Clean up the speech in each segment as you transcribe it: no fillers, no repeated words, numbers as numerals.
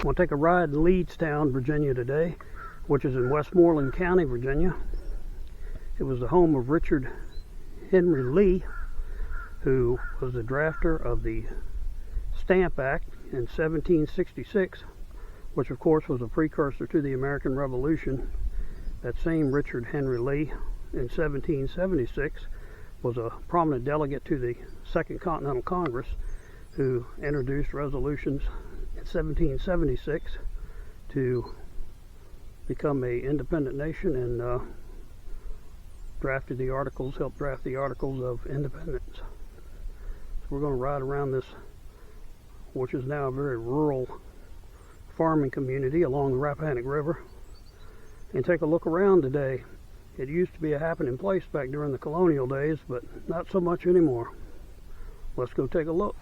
We'll take a ride in Leedstown, Virginia today, which is in Westmoreland County, Virginia. It was the home of Richard Henry Lee, who was the drafter of the Stamp Act in 1766, which of course was a precursor to the American Revolution. That same Richard Henry Lee in 1776 was a prominent delegate to the Second Continental Congress, who introduced resolutions in 1776 to become an independent nation and helped draft the Articles of Independence. So we're going to ride around this, which is now a very rural farming community along the Rappahannock River, and take a look around today. It used to be a happening place back during the colonial days, but not so much anymore. Let's go take a look.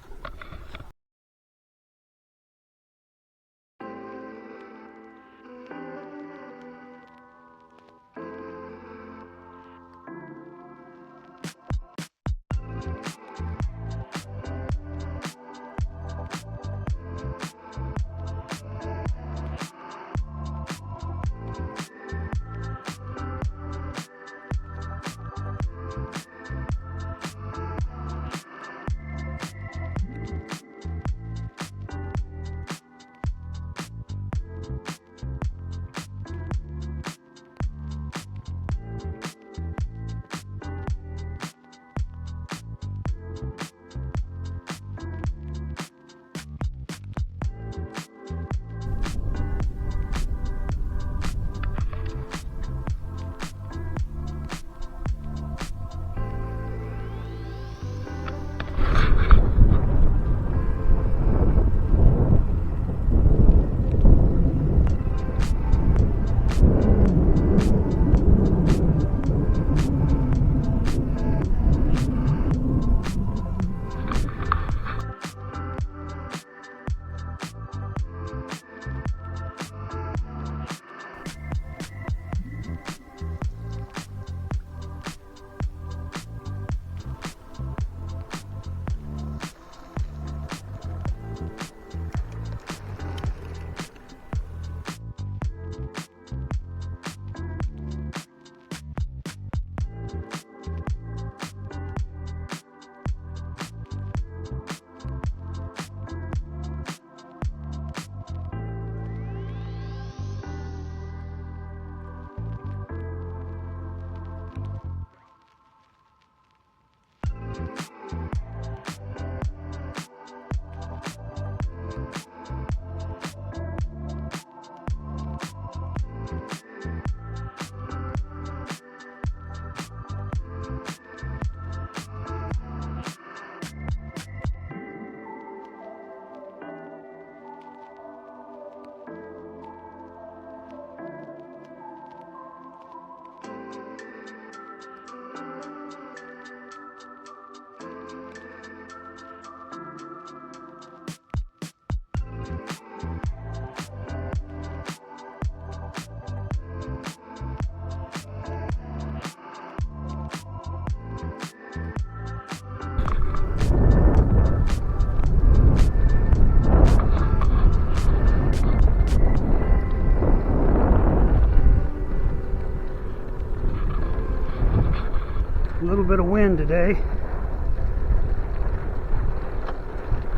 A little bit of wind today.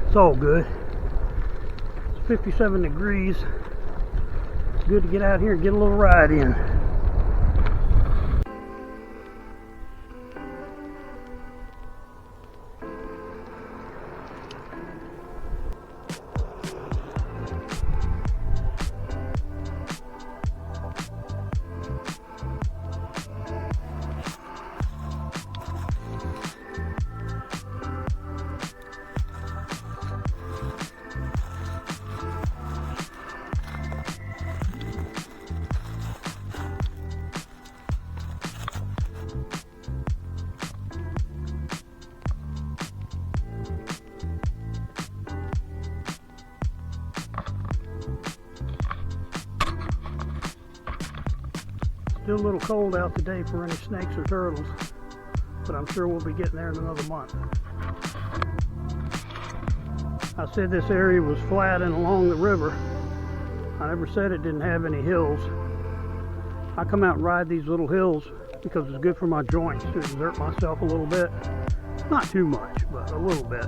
It's all good. It's 57 degrees. It's good to get out here and get a little ride in. Still a little cold out today for any snakes or turtles, but I'm sure we'll be getting there in another month. I said this area was flat and along the river. I never said it didn't have any hills. I come out and ride these little hills because it's good for my joints to exert myself a little bit. Not too much, but a little bit.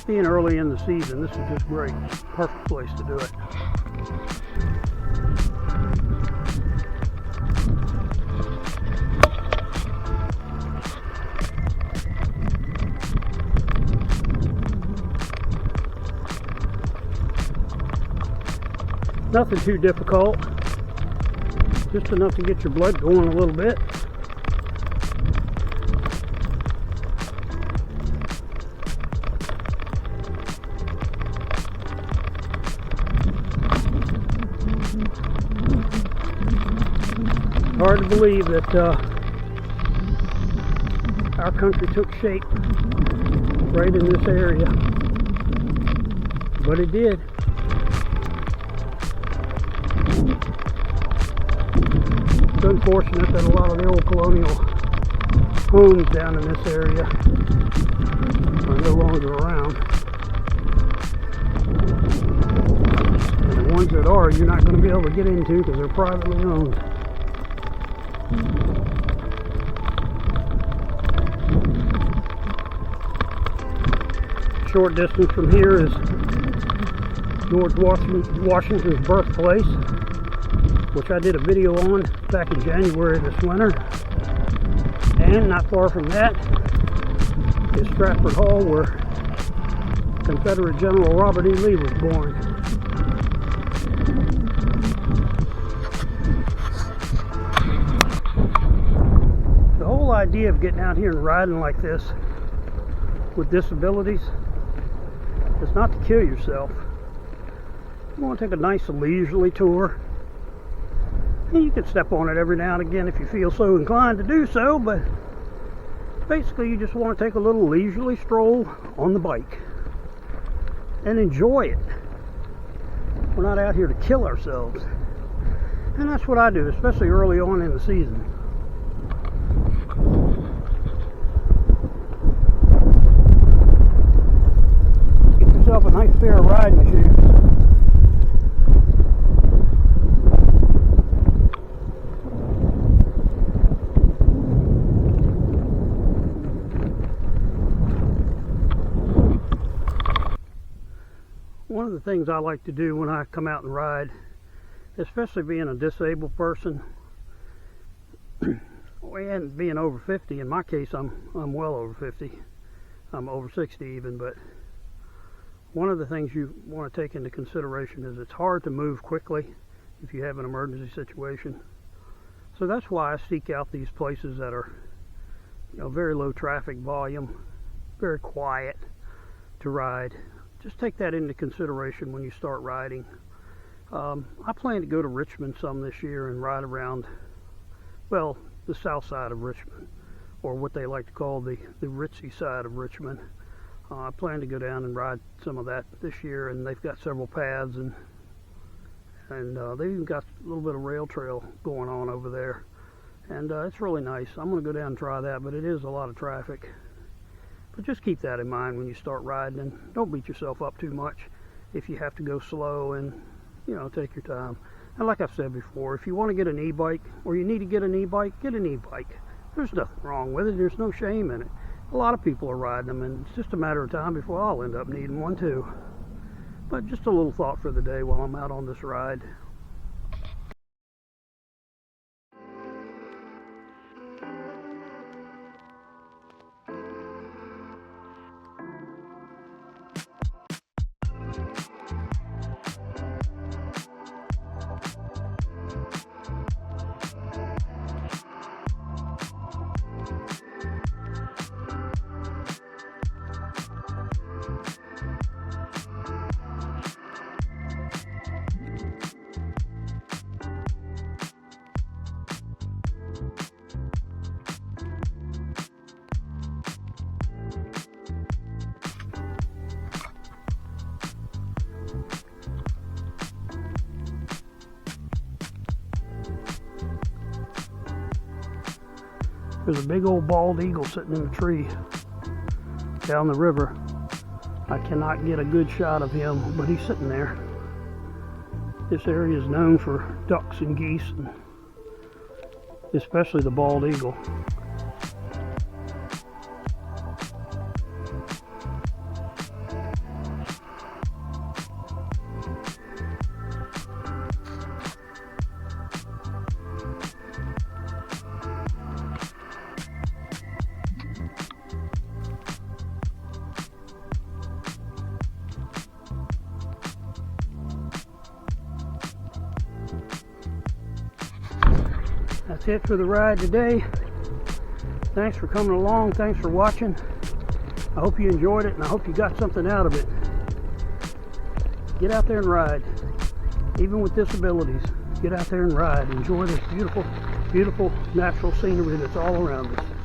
Being early in the season, this is just great. Perfect place to do it. Nothing too difficult, just enough to get your blood going a little bit. Hard to believe that our country took shape right in this area, but it did. It's unfortunate that a lot of the old colonial homes down in this area are no longer around. And the ones that are, you're not going to be able to get into because they're privately owned. Short distance from here is George Washington's birthplace, which I did a video on back in January this winter. And not far from that is Stratford Hall, where Confederate General Robert E. Lee was born. The whole idea of getting out here and riding like this with disabilities is not to kill yourself. You want to take a nice leisurely tour. And you can step on it every now and again if you feel so inclined to do so, but basically you just want to take a little leisurely stroll on the bike and enjoy it. We're not out here to kill ourselves. And that's what I do, especially early on in the season. Get yourself a nice pair of riding shoes. One of the things I like to do when I come out and ride, especially being a disabled person and being over 50, in my case I'm well over 50, I'm over 60 even, but one of the things you want to take into consideration is it's hard to move quickly if you have an emergency situation. So that's why I seek out these places that are, very low traffic volume, very quiet to ride. Just take that into consideration when you start riding. I plan to go to Richmond some this year and ride around, well, the south side of Richmond, or what they like to call the ritzy side of Richmond. I plan to go down and ride some of that this year, and they've got several paths, and they've even got a little bit of rail trail going on over there, and it's really nice. I'm going to go down and try that, but it is a lot of traffic. But just keep that in mind when you start riding, and don't beat yourself up too much if you have to go slow, and take your time. And like I've said before, if you want to get an e-bike, or you need to get an e-bike, get an e-bike. There's nothing wrong with it. There's no shame in it. A lot of people are riding them, and it's just a matter of time before I'll end up needing one too. But just a little thought for the day while I'm out on this ride. There's a big old bald eagle sitting in a tree down the river. I cannot get a good shot of him, but he's sitting there. This area is known for ducks and geese, and especially the bald eagle. That's it for the ride today. Thanks for coming along. Thanks for watching. I hope you enjoyed it, and I hope you got something out of it. Get out there and ride. Even with disabilities, get out there and ride. Enjoy this beautiful, beautiful natural scenery that's all around us.